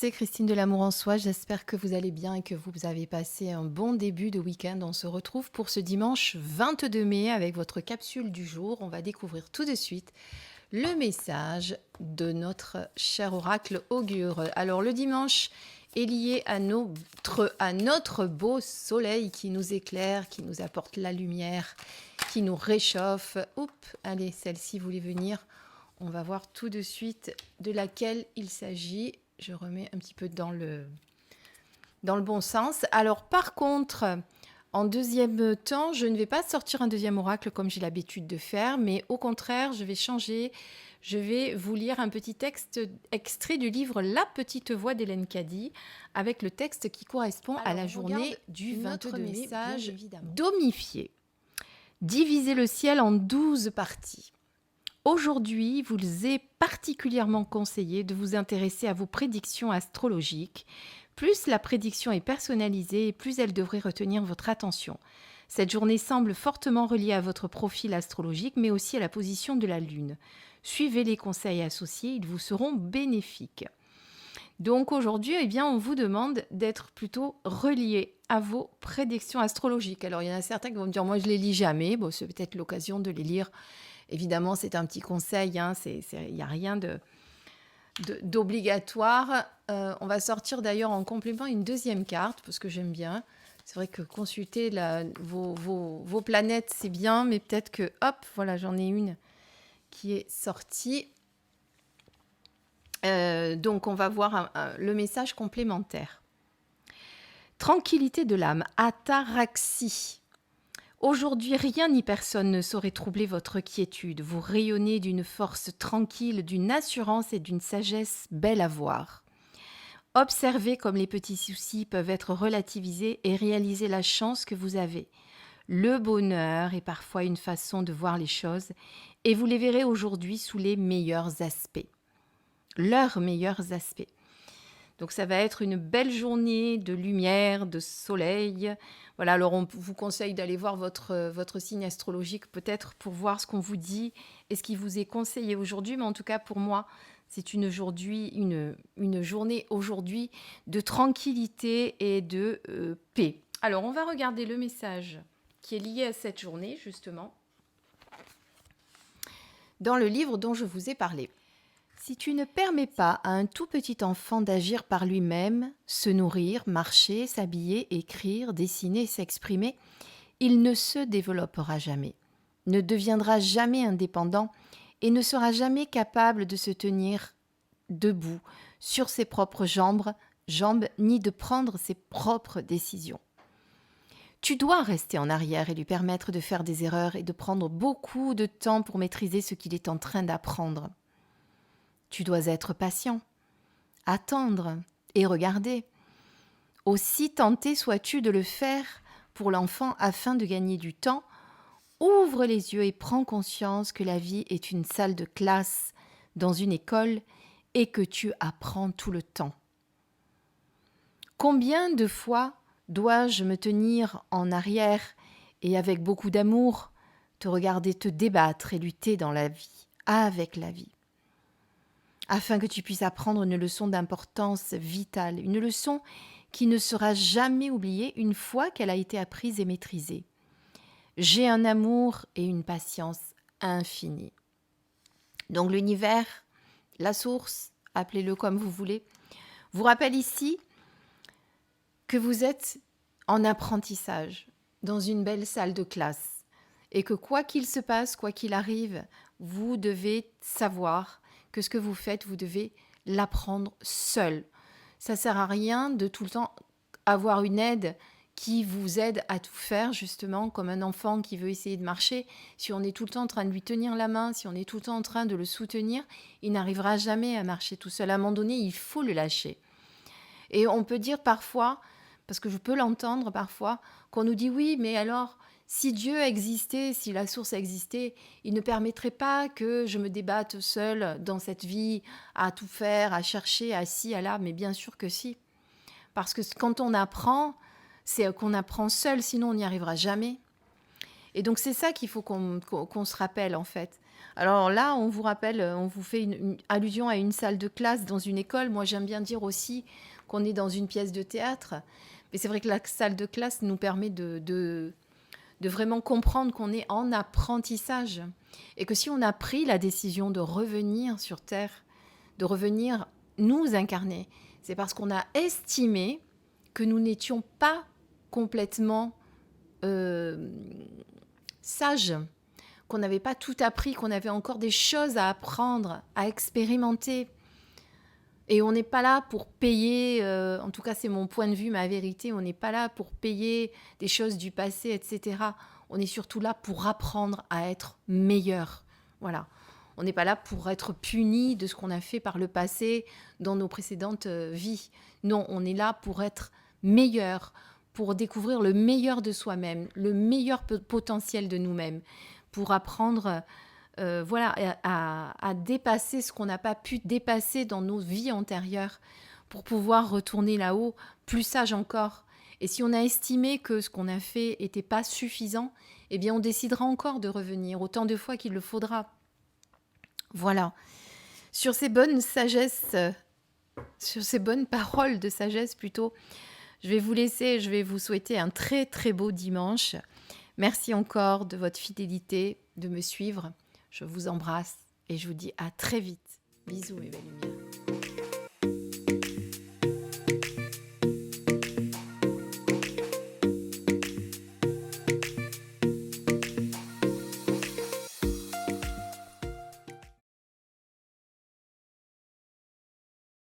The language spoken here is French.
c'est Christine de l'Amour en Soi. J'espère que vous allez bien et que vous avez passé un bon début de week-end. On se retrouve pour ce dimanche 22 mai avec votre capsule du jour. On va découvrir tout de suite le message de notre cher oracle Augure. Alors le dimanche est lié à notre beau soleil qui nous éclaire, qui nous apporte la lumière, qui nous réchauffe. Oups, allez, celle-ci voulait venir. On va voir tout de suite de laquelle il s'agit. Je remets un petit peu dans le bon sens. Alors par contre, en deuxième temps, je ne vais pas sortir un deuxième oracle comme j'ai l'habitude de faire, mais au contraire, je vais changer. Je vais vous lire un petit texte extrait du livre La Petite Voix d'Hélène Caddy, avec le texte qui correspond à la journée du 22 mai, message domifié. Divisez le ciel en 12 parties. Aujourd'hui, vous est particulièrement conseillé de vous intéresser à vos prédictions astrologiques. Plus la prédiction est personnalisée, plus elle devrait retenir votre attention. Cette journée semble fortement reliée à votre profil astrologique, mais aussi à la position de la Lune. Suivez les conseils associés, ils vous seront bénéfiques. Donc aujourd'hui, on vous demande d'être plutôt relié à vos prédictions astrologiques. Alors il y en a certains qui vont me dire, moi je ne les lis jamais. Bon, c'est peut-être l'occasion de les lire. Évidemment, c'est un petit conseil, il n'y a rien d'obligatoire. On va sortir d'ailleurs en complément une deuxième carte, parce que j'aime bien. C'est vrai que consulter vos planètes, c'est bien, mais peut-être que, hop, voilà, j'en ai une qui est sortie. Donc, on va voir le message complémentaire. Tranquillité de l'âme, ataraxie. Aujourd'hui, rien ni personne ne saurait troubler votre quiétude. Vous rayonnez d'une force tranquille, d'une assurance et d'une sagesse belle à voir. Observez comme les petits soucis peuvent être relativisés et réalisez la chance que vous avez. Le bonheur est parfois une façon de voir les choses et vous les verrez aujourd'hui sous les meilleurs aspects. Leurs meilleurs aspects. Donc ça va être une belle journée de lumière, de soleil. Voilà, alors on vous conseille d'aller voir votre signe astrologique peut-être pour voir ce qu'on vous dit et ce qui vous est conseillé aujourd'hui. Mais en tout cas pour moi, c'est une journée aujourd'hui de tranquillité et de paix. Alors on va regarder le message qui est lié à cette journée justement dans le livre dont je vous ai parlé. Si tu ne permets pas à un tout petit enfant d'agir par lui-même, se nourrir, marcher, s'habiller, écrire, dessiner, s'exprimer, il ne se développera jamais, ne deviendra jamais indépendant et ne sera jamais capable de se tenir debout sur ses propres jambes ni de prendre ses propres décisions. Tu dois rester en arrière et lui permettre de faire des erreurs et de prendre beaucoup de temps pour maîtriser ce qu'il est en train d'apprendre. Tu dois être patient, attendre et regarder. Aussi tenté sois-tu de le faire pour l'enfant afin de gagner du temps. Ouvre les yeux et prends conscience que la vie est une salle de classe dans une école et que tu apprends tout le temps. Combien de fois dois-je me tenir en arrière et avec beaucoup d'amour te regarder te débattre et lutter dans la vie, avec la vie, afin que tu puisses apprendre une leçon d'importance vitale, une leçon qui ne sera jamais oubliée une fois qu'elle a été apprise et maîtrisée. J'ai un amour et une patience infinie. Donc l'univers, la source, appelez-le comme vous voulez, vous rappelle ici que vous êtes en apprentissage dans une belle salle de classe et que quoi qu'il se passe, quoi qu'il arrive, vous devez savoir que ce que vous faites, vous devez l'apprendre seul. Ça ne sert à rien de tout le temps avoir une aide qui vous aide à tout faire, justement, comme un enfant qui veut essayer de marcher. Si on est tout le temps en train de lui tenir la main, si on est tout le temps en train de le soutenir, il n'arrivera jamais à marcher tout seul. À un moment donné, il faut le lâcher. Et on peut dire parfois, parce que je peux l'entendre parfois, qu'on nous dit oui, mais alors, si Dieu existait, si la source existait, il ne permettrait pas que je me débatte seule dans cette vie, à tout faire, à chercher, à ci, à là. Mais bien sûr que si. Parce que quand on apprend, c'est qu'on apprend seul, sinon on n'y arrivera jamais. Et donc, c'est ça qu'il faut qu'on se rappelle, en fait. Alors là, on vous rappelle, on vous fait une allusion à une salle de classe dans une école. Moi, j'aime bien dire aussi qu'on est dans une pièce de théâtre. Mais c'est vrai que la salle de classe nous permet de vraiment comprendre qu'on est en apprentissage. Et que si on a pris la décision de revenir sur Terre, de revenir nous incarner, c'est parce qu'on a estimé que nous n'étions pas complètement sages, qu'on n'avait pas tout appris, qu'on avait encore des choses à apprendre, à expérimenter. Et on n'est pas là pour payer, en tout cas c'est mon point de vue, ma vérité, on n'est pas là pour payer des choses du passé, etc. On est surtout là pour apprendre à être meilleur. Voilà. On n'est pas là pour être puni de ce qu'on a fait par le passé dans nos précédentes vies. Non, on est là pour être meilleur, pour découvrir le meilleur de soi-même, le meilleur potentiel de nous-mêmes, pour apprendre voilà, à dépasser ce qu'on n'a pas pu dépasser dans nos vies antérieures, pour pouvoir retourner là-haut plus sage encore. Et si on a estimé que ce qu'on a fait n'était pas suffisant, eh bien on décidera encore de revenir autant de fois qu'il le faudra. Voilà. Sur ces bonnes sagesses, sur ces bonnes paroles de sagesse plutôt, je vais vous laisser, je vais vous souhaiter un très très beau dimanche. Merci encore de votre fidélité, de me suivre. Je vous embrasse et je vous dis à très vite. Bisous mes belles lumières.